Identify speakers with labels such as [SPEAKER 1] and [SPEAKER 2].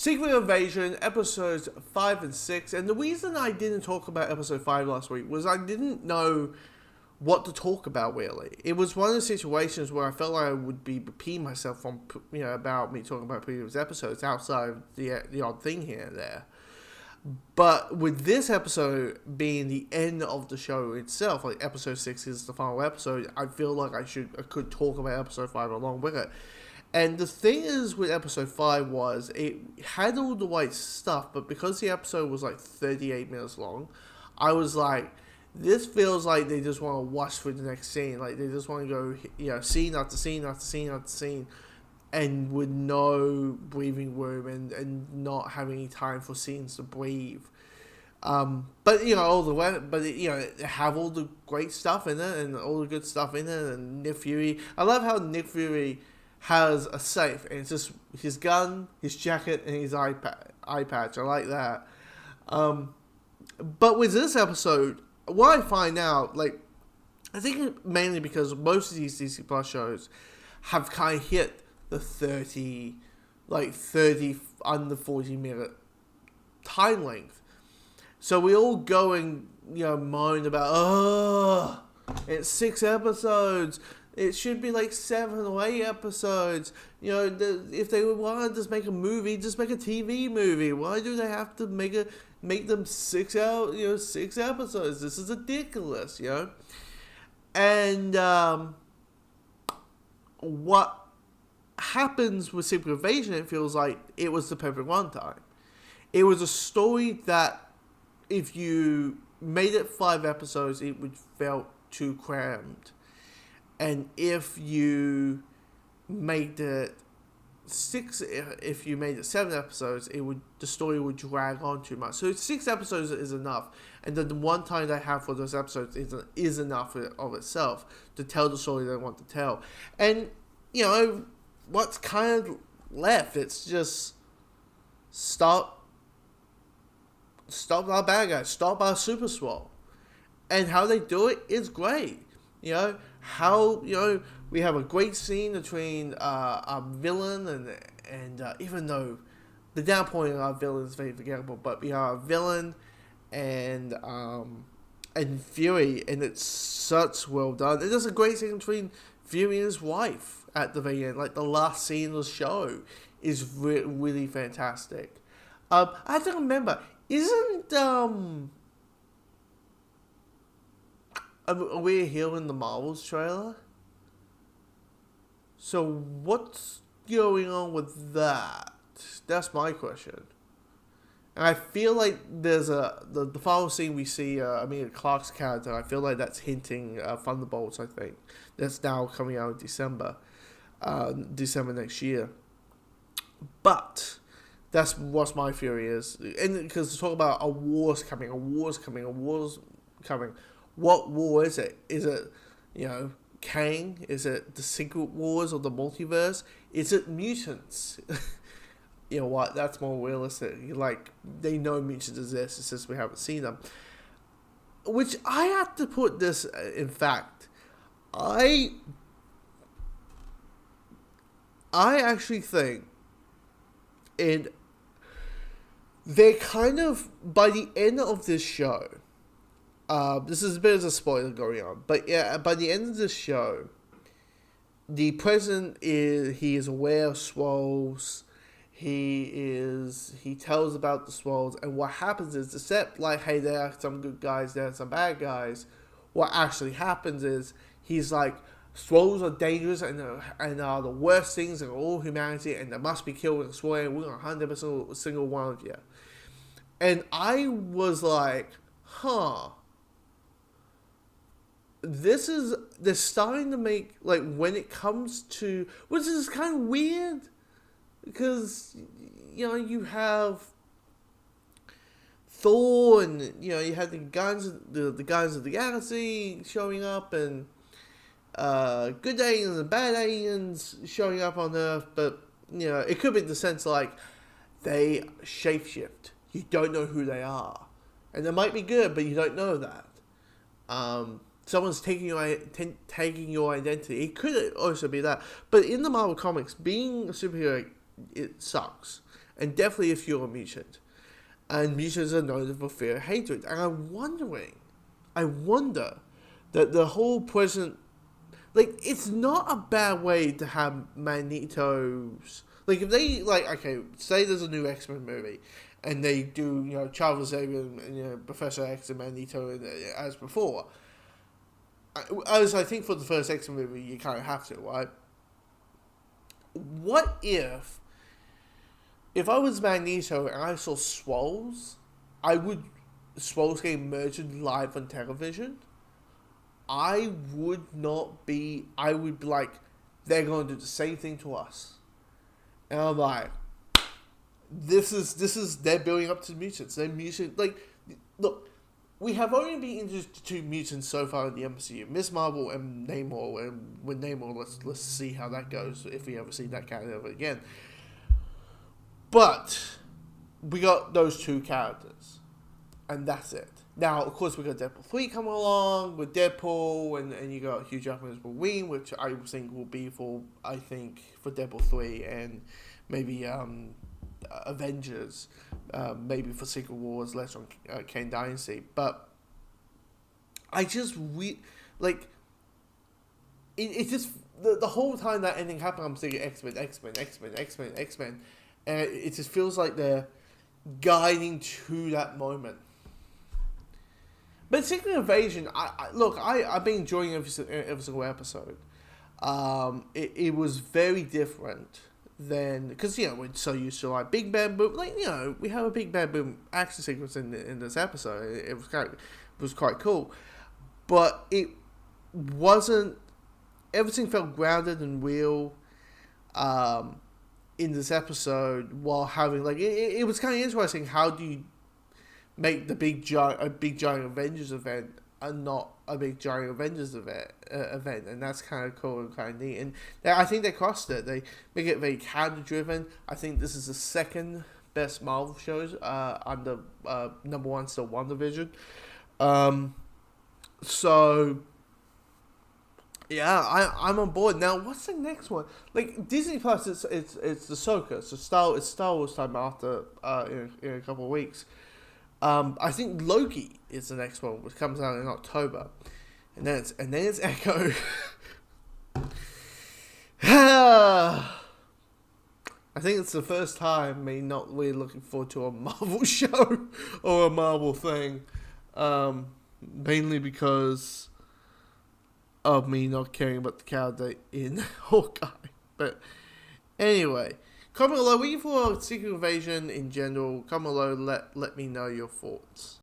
[SPEAKER 1] Secret Invasion, episodes 5 and 6. And the reason I didn't talk about episode 5 last week was I didn't know what to talk about, really. It was one of the situations where I felt like I would be repeating myself from, about me talking about previous episodes outside of the odd thing here and there. But with this episode being the end of the show itself, like episode 6 is the final episode, I feel like I could talk about episode 5 along with it. And the thing is with episode 5 was it had all the right stuff, but because the episode was like 38 minutes long, I was like, this feels like they just want to rush through the next scene. Like they just want to go, scene after scene after scene after scene, and with no breathing room and not having any time for scenes to breathe. But all the way, but it have all the great stuff in it and all the good stuff in it. And Nick Fury, I love how Nick Fury has a safe and it's just his gun, his jacket, and his eye patch. I like that. But with this episode, what I find out, I think mainly because most of these DC Plus shows have kind of hit the 30 under 40 minute time length. So we all go and, moan about, it's 6 episodes. It should be 7 or 8 episodes. If they want to just make a movie, just make a TV movie. Why do they have to make them 6 episodes? This is ridiculous, And what happens with Secret Invasion, it feels like it was the perfect runtime. It was a story that if you made it 5 episodes, it would felt too crammed. And if you made it 6, if you made it 7 episodes, the story would drag on too much. So 6 episodes is enough, and then the one time they have for those episodes is enough of itself to tell the story they want to tell. And what's kind of left, it's just stop our bad guys, stop our Super Swole, and how they do it is great. How we have a great scene between our villain and even though the down point of our villain is very forgettable, but we have a villain and Fury, and it's such well done. And there's a great scene between Fury and his wife at the very end. The last scene of the show is really fantastic. I have to remember, isn't are we here in the Marvels trailer? So what's going on with that? That's my question. And I feel like there's the final scene we see, Emilia Clarke's character, I feel like that's hinting Thunderbolts, I think. That's now coming out in December next year. But that's what my theory is. And because to talk about a war's coming. What war is it? Is it, Kang? Is it the Secret Wars or the multiverse? Is it mutants? You know what? That's more realistic. They know mutants exist. It's just we haven't seen them. Which I have to put this in fact. I actually think they kind of, by the end of this show, this is a bit of a spoiler going on, but yeah, by the end of this show, the president he is aware of Swolls. He tells about the Swolls, and what happens is, except hey, there are some good guys, there are some bad guys. What actually happens is he's like, Swolls are dangerous and are the worst things in all humanity, and they must be killed and destroyed. And we're gonna hunt every single one of you. And I was like, they're starting to make, when it comes to, which is kind of weird, because, you have Thor, and, you have the Guardians of the Galaxy showing up, and, good aliens and bad aliens showing up on Earth, but, it could be the sense, they shapeshift. You don't know who they are. And they might be good, but you don't know that. Someone's taking your identity. It could also be that. But in the Marvel Comics, being a superhero, it sucks. and definitely if you're a mutant. And mutants are known for fear and hatred. And I wonder that the whole present, like, it's not a bad way to have Magneto's, like, if they, like, okay, say there's a new X-Men movie, and they do, Charles Xavier and, Professor X and Magneto as before. As I think for the first X-Men movie, you kind of have to, right? What if I was Magneto and I saw Skrulls, Skrulls getting murdered live on television, I would be like, they're going to do the same thing to us. And I'm like, this is, they're building up to mutants. They're mutant, like, look, we have only been introduced to 2 mutants so far in the MCU, Miss Marvel and Namor, and with Namor, let's see how that goes, if we ever see that character ever again. But we got those 2 characters, and that's it. Now, of course, we got Deadpool 3 coming along with Deadpool, and you got Hugh Jackman as Wolverine, which I think will be for Deadpool 3 and maybe Avengers, maybe for Secret Wars, later on Kang Dynasty. But I just it just the whole time that ending happened, I'm thinking X-Men, and it just feels like they're guiding to that moment. But Secret Invasion, I've been enjoying every single episode. It was very different than, because we're so used to like Big Bad Boom, we have a Big Bad Boom action sequence in this episode. It was quite cool, but it wasn't. Everything felt grounded and real. In this episode, while having it was kind of interesting. How do you make a big giant Avengers event and not a big giant Avengers event, and that's kind of cool and kind of neat. And I think they crossed it. They make it very character driven. I think this is the second best Marvel shows. Under number 1 still WandaVision. So yeah, I'm on board. Now, what's the next one? Like Disney Plus, it's the Ahsoka. So Star Wars time after in a couple of weeks. I think Loki is the next one, which comes out in October, and then it's Echo. I think it's the first time me not really looking forward to a Marvel show or a Marvel thing, mainly because of me not caring about the character in Hawkeye. But anyway, comment below. What you thought of Secret Invasion in general? Comment below. Let me know your thoughts.